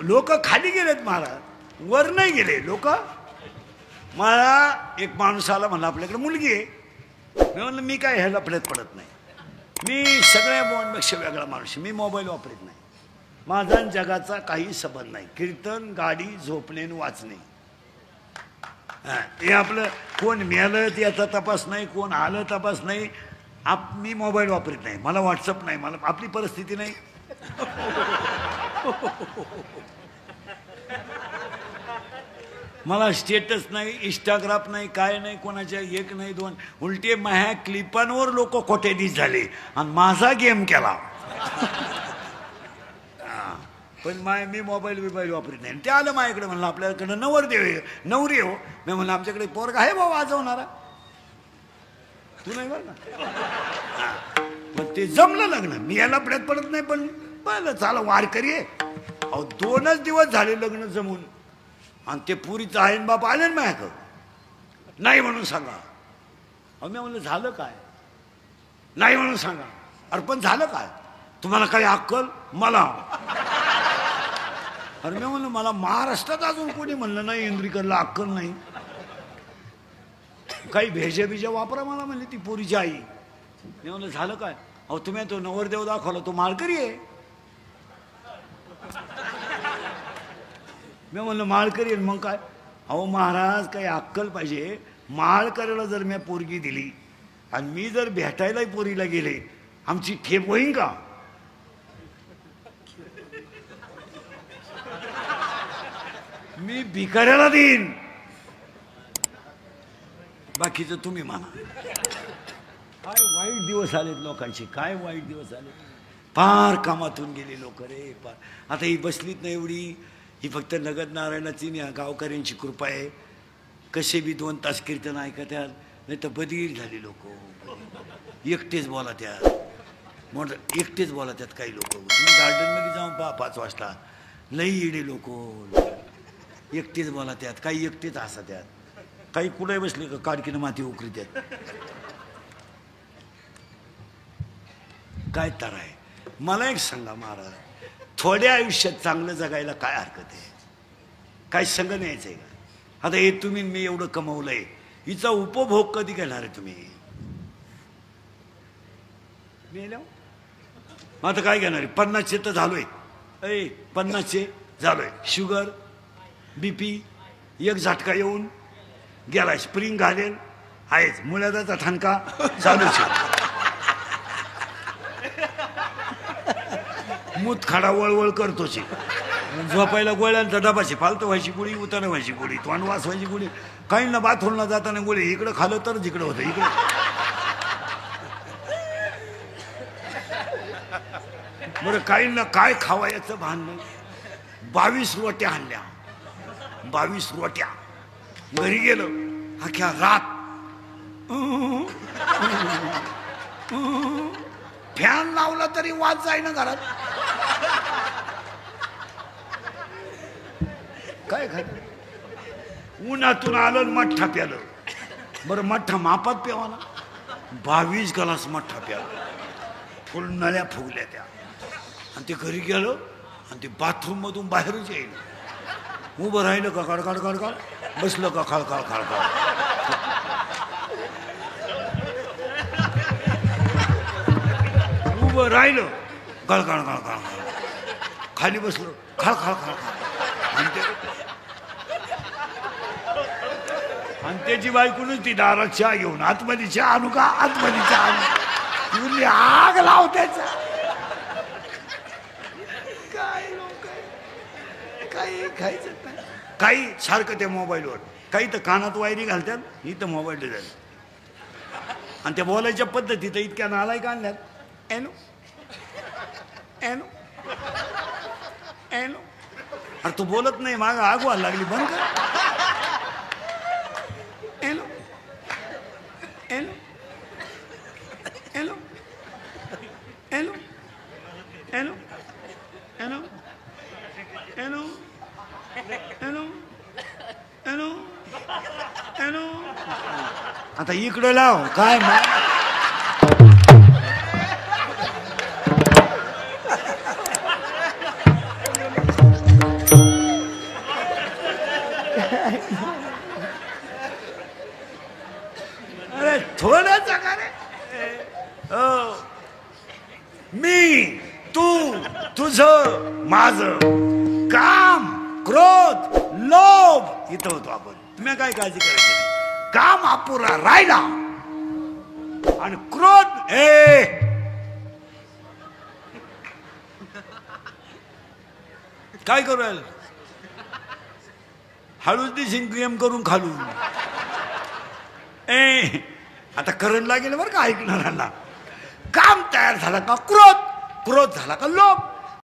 लोक खाली गेलेत महाराज, वर नाही गेले लोक. मला एक माणूस आला म्हणला आपल्याकडे मुलगी आहे. मी म्हणलं मी काय ह्याला पडत नाही, मी सगळ्या बोनपेक्षा वेगळा माणूस, मी मोबाईल वापरत नाही. माझा जगाचा काही संबंध नाही. कीर्तन, गाडी, झोपणे, वाचणे, हे आपलं. कोण मिळालं त्याचा तपास नाही, कोण आलं तपास नाही. मी मोबाईल वापरत नाही, मला व्हॉट्सअप नाही, मला आपली परिस्थिती नाही. मला स्टेटस नाही, इंस्टाग्राम नाही, काय नाही, कोणाच्या एक नाही दोन. उलटे माझ्या क्लिपांवर लोक खोटेदीस झाले आणि माझा गेम केला. पण मी मोबाईल वापरत नाही. ते आलं माझ्याकडे, म्हणलं आपल्याकडे नवरी हो. मी म्हणलं आमच्याकडे पोरगा आहे भाऊ वाजवणारा, तू नाही बरं का. मग ते जमलं लग्न. मी याला पडत नाही, पण बरं चाला वारकरी आहे. अहो 2च दिवस झाले लग्न जमून, आणि ते पुरीचं आईन बाप आले ना माझ्याकडं, नाही म्हणून सांगा. अहो मी म्हणलं झालं काय, नाही म्हणून सांगा. अरे पण झालं काय, तुम्हाला काही अक्कल. मला अरे मी म्हणलं मला महाराष्ट्रात अजून कोणी म्हणलं नाही इंद्रिकरला अक्कल नाही. काही भेजा वापरा मला म्हणली ती पोरीची आई. मी म्हणलं झालं काय. अहो तुम्ही तो नवरदेव दाखवला, तो माळकरी आहे. मी म्हणलं माळकरी आहे मग काय. अहो महाराज काही अक्कल पाहिजे. माळकरीला जर मी पोरगी दिली आणि मी जर भेटायला पोरीला गेले, आमची ठेप होईन का. मी भिकाऱ्याला देईन, बाकीचं तुम्ही माना. काय वाईट दिवस आलेत लोकांचे, काय वाईट दिवस आले. फार कामातून गेले लोक रे फार. आता ही बसलीत ना एवढी, ही फक्त नगद नारायणाची गावकऱ्यांची कृपा आहे. कसे बी 2 तास कीर्तन ऐकत आहेत, नाही तर बधीर झाले लोक. एकटेच बोला त्यात, मोठं एकटेच बोला त्यात. काही लोक तुम्ही गार्डनमध्ये जाऊन पहा 5 वाजता, लई येडे लोक एकटेच बोला त्यात. काही एकटेच हसा त्यात, काही कुठे बसले का काडकीनं माती उकरी त्यात. काय तर आहे. मला एक सांगा महाराज, थोड्या आयुष्यात चांगलं जगायला काय हरकत आहे. काय संग न्यायचं आहे का. आता हे तुम्ही मी एवढं कमवलंय, हिचा उपभोग कधी घेणार आहे तुम्ही. आता काय घेणार आहे. 50चे तर झालोय, 50चे झालोय. शुगर BP एक झटका येऊन गेला. स्प्रिंग घालेल आहेच, मुळ्याचा ठणका चालूच. मूत खाडा वळवळ करतोच. झोपायला गोळ्यांचा डबाची फालतो व्हायची गोळी, उतारा व्हायची गोळी, तोंड वास व्हायची गोळी. काहींना बाथरूमला जाताना गोळी इकडं खालं तर जिकडं होतं इकडं. बरं काहींना काय खावायचं भान नाही. 22 रोट्या आणल्या, 22 रोट्या. घरी गेलो, अख्ख्या रात फॅन लावला तरी वाज जाईना घरात. काय खाय. उन्हातून आलं मठ्ठा प्यालं. बरं मठ्ठा मापात प्यावा ना. 22 ग्लास मठ्ठा प्याला, फुल नळ्या फुगल्या त्या. आणि ते घरी गेलं आणि ते बाथरूम मधून बाहेरच येईल. उभं राहिलं का खडखड खडखड, बसलं का खळखळ खळखळ. उभं राहिलं खळखळ खळखळ, खाली बसलो खळखळ खळखळ. आणि त्याची बायकोनच ती दारात चहा घेऊन, आतमध्ये चहा आणू का, आतमध्ये चहा आणू, आग लाव त्याचा. काय लोक काही खायचं नाही. काही सारखं त्या मोबाईलवर, काही तर कानात वायरी घालतात, इथं मोबाईल झालं. आणि त्या बोलायच्या पद्धती तर इतक्या नालायक आणल्यात. एनो एनो एनो. अरे तू बोलत नाही, माग आग व्हायला लागली, बंद कर. एनो एनो एनो एनो एनो एनो एनो एनो एनो एनो. आता इकडं लाव काय तुझं माझं काम क्रोध लोभ इथं होतो आपण. तुम्ही काय काळजी करायची नाही. काम अपुरा राहिला आणि क्रोध काय करू राहिलं? हळूच दिशीन गेम करून खालून. आता करंट लागेल बरं का ऐकणाऱ्यांना. काम तयार झाला का क्रोध, क्रोध झाला का लोभ,